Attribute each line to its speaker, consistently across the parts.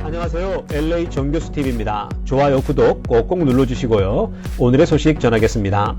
Speaker 1: 안녕하세요. LA 정교수TV입니다. 좋아요, 구독 꼭꼭 눌러주시고요. 오늘의 소식 전하겠습니다.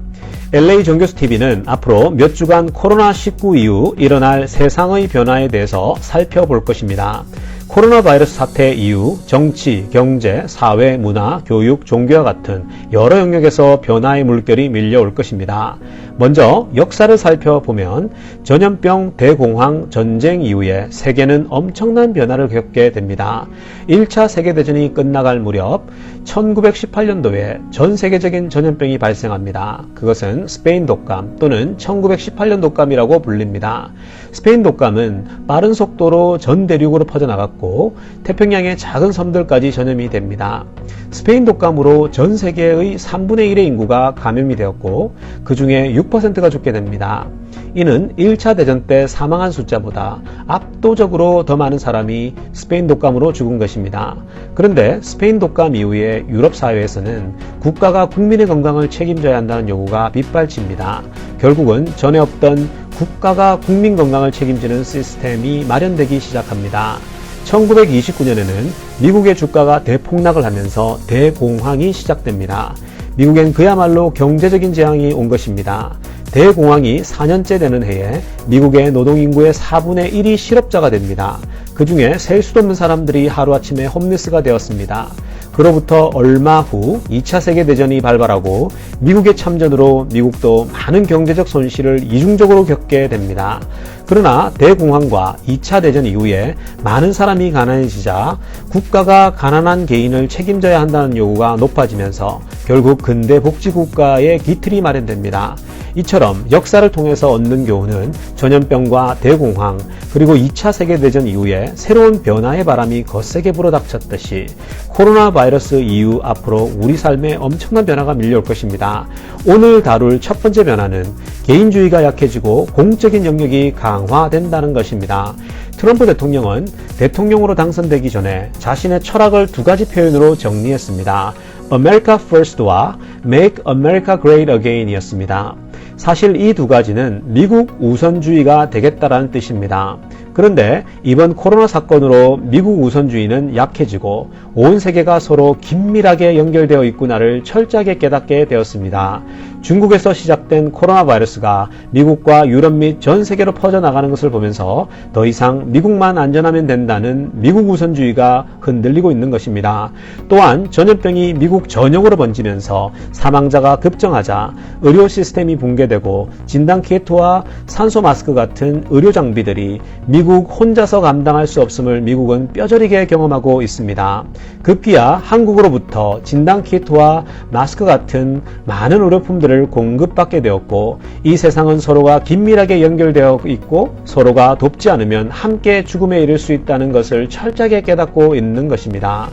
Speaker 1: LA 정교수TV는 앞으로 몇 주간 코로나19 이후 일어날 세상의 변화에 대해서 살펴볼 것입니다. 코로나 바이러스 사태 이후 정치, 경제, 사회, 문화, 교육, 종교와 같은 여러 영역에서 변화의 물결이 밀려올 것입니다. 먼저 역사를 살펴보면 전염병, 대공황, 전쟁 이후에 세계는 엄청난 변화를 겪게 됩니다. 1차 세계대전이 끝나갈 무렵 1918년도에 전 세계적인 전염병이 발생합니다. 그것은 스페인 독감 또는 1918년 독감이라고 불립니다. 스페인 독감은 빠른 속도로 전 대륙으로 퍼져나갔고 태평양의 작은 섬들까지 전염이 됩니다. 스페인 독감으로 전 세계의 3분의 1의 인구가 감염이 되었고 그 중에 6%가 죽게 됩니다. 이는 1차 대전 때 사망한 숫자보다 압도적으로 더 많은 사람이 스페인 독감으로 죽은 것입니다. 그런데 스페인 독감 이후에 유럽 사회에서는 국가가 국민의 건강을 책임져야 한다는 요구가 빗발칩니다. 결국은 전에 없던 국가가 국민 건강을 책임지는 시스템이 마련되기 시작합니다. 1929년에는 미국의 주가가 대폭락을 하면서 대공황이 시작됩니다. 미국엔 그야말로 경제적인 재앙이 온 것입니다. 대공황이 4년째 되는 해에 미국의 노동인구의 4분의 1이 실업자가 됩니다. 그 중에 셀 수도 없는 사람들이 하루아침에 홈리스가 되었습니다. 그로부터 얼마 후 2차 세계대전이 발발하고 미국의 참전으로 미국도 많은 경제적 손실을 이중적으로 겪게 됩니다. 그러나 대공황과 2차 대전 이후에 많은 사람이 가난해지자 국가가 가난한 개인을 책임져야 한다는 요구가 높아지면서 결국 근대 복지국가의 기틀이 마련됩니다. 이처럼 역사를 통해서 얻는 교훈은 전염병과 대공황 그리고 2차 세계대전 이후에 새로운 변화의 바람이 거세게 불어닥쳤듯이 코로나 바이러스 이후 앞으로 우리 삶에 엄청난 변화가 밀려올 것입니다. 오늘 다룰 첫 번째 변화는 개인주의가 약해지고 공적인 영역이 강화된다는 것입니다. 트럼프 대통령은 대통령으로 당선되기 전에 자신의 철학을 두 가지 표현으로 정리했습니다. America First와 Make America Great Again 이었습니다. 사실 이 두 가지는 미국 우선주의가 되겠다라는 뜻입니다. 그런데 이번 코로나 사건으로 미국 우선주의는 약해지고 온 세계가 서로 긴밀하게 연결되어 있구나를 철저하게 깨닫게 되었습니다. 중국에서 시작된 코로나 바이러스가 미국과 유럽 및 전 세계로 퍼져나가는 것을 보면서 더 이상 미국만 안전하면 된다는 미국 우선주의가 흔들리고 있는 것입니다. 또한 전염병이 미국 전역으로 번지면서 사망자가 급증하자 의료 시스템이 붕괴되고 진단키트와 산소 마스크 같은 의료 장비들이 미국 혼자서 감당할 수 없음을 미국은 뼈저리게 경험하고 있습니다. 급기야 한국으로부터 진단키트와 마스크 같은 많은 의료품들을 공급받게 되었고 이 세상은 서로가 긴밀하게 연결되어 있고 서로가 돕지 않으면 함께 죽음에 이를 수 있다는 것을 철저하게 깨닫고 있는 것입니다.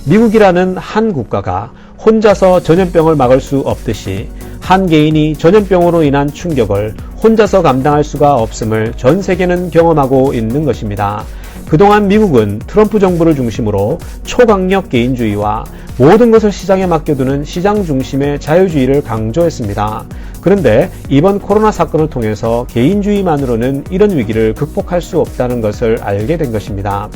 Speaker 1: 미국이라는 한 국가가 혼자서 전염병을 막을 수 없듯이 한 개인이 전염병으로 인한 충격을 혼자서 감당할 수가 없음을 전 세계는 경험하고 있는 것입니다. 그동안 미국은 트럼프 정부를 중심으로 초강력 개인주의와 모든 것을 시장에 맡겨두는 시장 중심의 자유주의를 강조했습니다. 그런데 이번 코로나 사건을 통해서 개인주의만으로는 이런 위기를 극복할 수 없다는 것을 알게 된 것입니다.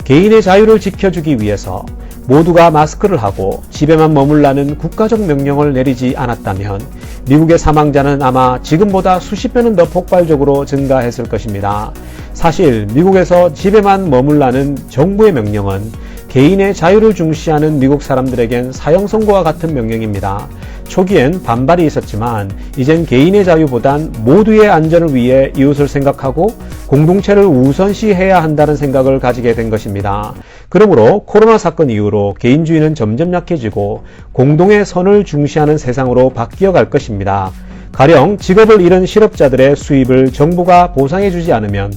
Speaker 1: 개인의 자유를 지켜주기 위해서 모두가 마스크를 하고 집에만 머물라는 국가적 명령을 내리지 않았다면 미국의 사망자는 아마 지금보다 수십 배는 더 폭발적으로 증가했을 것입니다. 사실 미국에서 집에만 머물라는 정부의 명령은 개인의 자유를 중시하는 미국 사람들에겐 사형 선고와 같은 명령입니다. 초기엔 반발이 있었지만 이젠 개인의 자유보단 모두의 안전을 위해 이웃을 생각하고 공동체를 우선시해야 한다는 생각을 가지게 된 것입니다. 그러므로 코로나 사건 이후로 개인주의는 점점 약해지고 공동의 선을 중시하는 세상으로 바뀌어갈 것입니다. 가령 직업을 잃은 실업자들의 수입을 정부가 보상해주지 않으면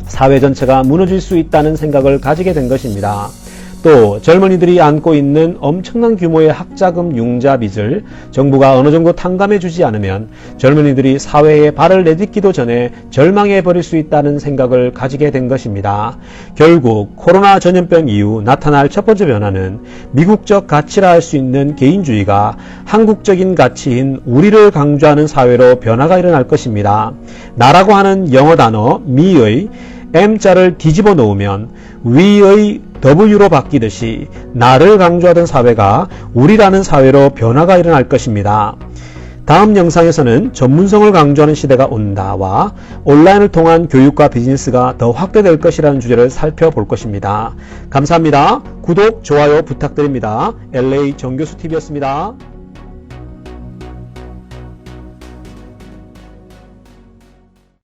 Speaker 1: 사회 전체가 무너질 수 있다는 생각을 가지게 된 것입니다. 또 젊은이들이 안고 있는 엄청난 규모의 학자금 융자 빚을 정부가 어느 정도 탕감해주지 않으면 젊은이들이 사회에 발을 내딛기도 전에 절망해버릴 수 있다는 생각을 가지게 된 것입니다. 결국 코로나 전염병 이후 나타날 첫 번째 변화는 미국적 가치라 할 수 있는 개인주의가 한국적인 가치인 우리를 강조하는 사회로 변화가 일어날 것입니다. 나라고 하는 영어 단어 미의 M자를 뒤집어 놓으면 위의 W로 바뀌듯이 나를 강조하던 사회가 우리라는 사회로 변화가 일어날 것입니다. 다음 영상에서는 전문성을 강조하는 시대가 온다와 온라인을 통한 교육과 비즈니스가 더 확대될 것이라는 주제를 살펴볼 것입니다. 감사합니다. 구독, 좋아요 부탁드립니다. LA 정교수TV였습니다.